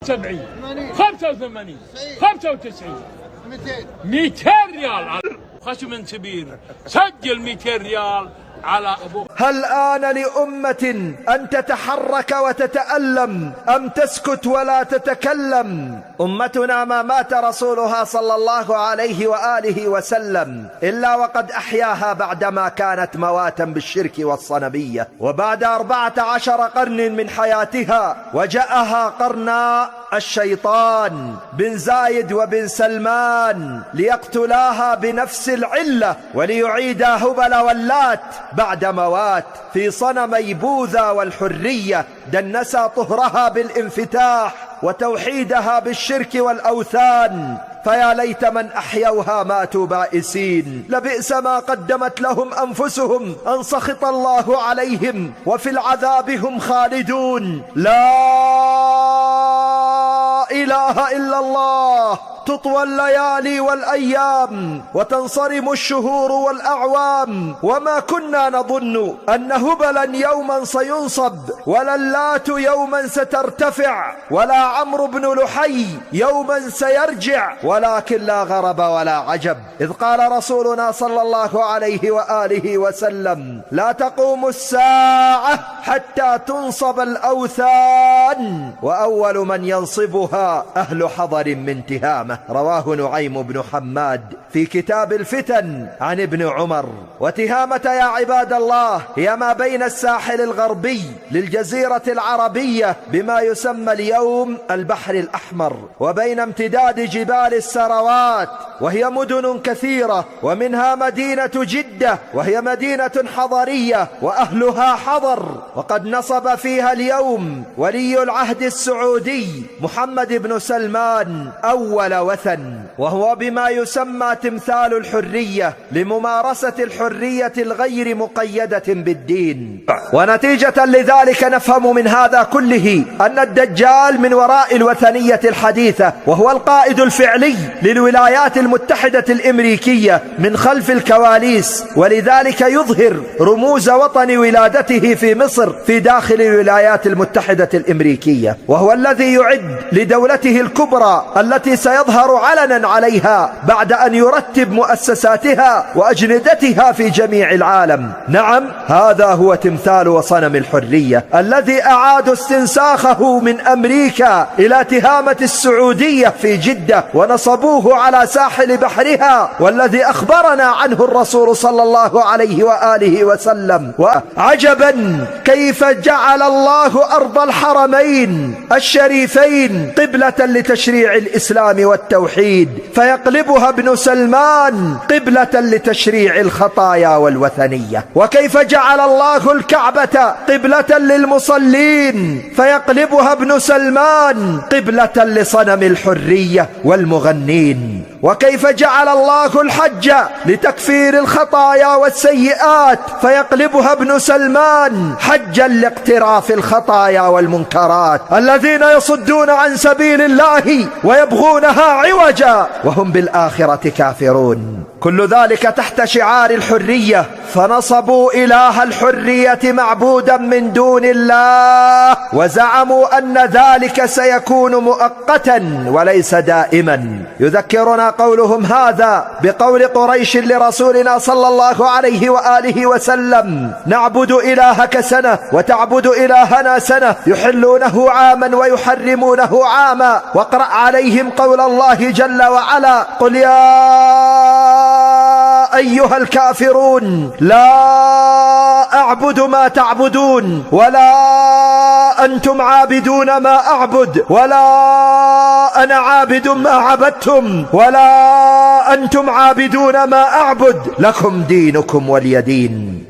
70 85 95 200 ريال خشم كبير. سجل 200 ريال على أبوك. هل آن لأمة أن تتحرك وتتألم أم تسكت ولا تتكلم؟ أمتنا ما مات رسولها صلى الله عليه وآله وسلم إلا وقد أحياها بعدما كانت مواتا بالشرك والصنمية، وبعد 14 قرن من حياتها وجاءها قرن الشيطان بن زايد وبن سلمان ليقتلاها بنفس العلة وليعيدا هبل واللات بعد موات في صنمي بوذا والحرية. دنسا طهرها بالانفتاح وتوحيدها بالشرك والأوثان، فيا ليت من أحيوها ماتوا بائسين. لبئس ما قدمت لهم أنفسهم أن سخط الله عليهم وفي العذاب هم خالدون. لا إله إلا الله. تطوى الليالي والأيام وتنصرم الشهور والأعوام، وما كنا نظن أن هبلا يوما سينصب، ولا اللات يوما سترتفع، ولا عمرو بن لحي يوما سيرجع، ولكن لا غرب ولا عجب، إذ قال رسولنا صلى الله عليه وآله وسلم: لا تقوم الساعة حتى تنصب الأوثان، وأول من ينصبها أهل حضر من تهامة. رواه نعيم بن حماد في كتاب الفتن عن ابن عمر. وتهامة يا عباد الله هي ما بين الساحل الغربي للجزيرة العربية بما يسمى اليوم البحر الأحمر، وبين امتداد جبال السروات، وهي مدن كثيرة، ومنها مدينة جدة وهي مدينة حضرية وأهلها حضر، وقد نصب فيها اليوم ولي العهد السعودي محمد بن سلمان أول وثن، وهو بما يسمى تمثال الحرية لممارسة الحرية الغير مقيدة بالدين. ونتيجة لذلك نفهم من هذا كله أن الدجال من وراء الوثنية الحديثة، وهو القائد الفعلي للولايات المتحدة الأمريكية من خلف الكواليس، ولذلك يظهر رموز وطن ولادته في مصر في داخل الولايات المتحدة الأمريكية، وهو الذي يعد لدولته الكبرى التي سيظهر علنا عليها بعد أن يرتب مؤسساتها وأجندتها في جميع العالم. نعم، هذا هو تمثال وصنم الحرية الذي أعادوا استنساخه من أمريكا إلى تهامة السعودية في جدة ونصبوه على ساحل بحرها، والذي أخبرنا عنه الرسول صلى الله عليه وآله وسلم. وعجبا كيف جعل الله أرض الحرمين الشريفين قبلة لتشريع الإسلام والتوحيد، فيقلبها ابن سلمان قبلة لتشريع الخطايا والوثنية. وكيف جعل الله الكعبة قبلة للمصلين، فيقلبها ابن سلمان قبلة لصنم الحرية والمغنين. وكيف جعل الله الحج لتكفير الخطايا والسيئات، فيقلبها ابن سلمان حجا لاقتراف الخطايا والمنكرات. الذين يصدون عن سبيل الله ويبغونها عوجا وهم بالآخرة كافرون. كل ذلك تحت شعار الحرية، فنصبوا إله الحرية معبودا من دون الله، وزعموا أن ذلك سيكون مؤقتا وليس دائما. يذكرنا قولهم هذا بقول قريش لرسولنا صلى الله عليه وآله وسلم: نعبد إلهك سنة وتعبد إلهنا سنة، يحلونه عاما ويحرمونه عاما. واقرأ عليهم قول الله جل وعلا: قل يا أيها الكافرون لا أعبد ما تعبدون ولا أنتم عابدون ما أعبد ولا أنا عابد ما عبدتم ولا أنتم عابدون ما أعبد، لكم دينكم ولي دين.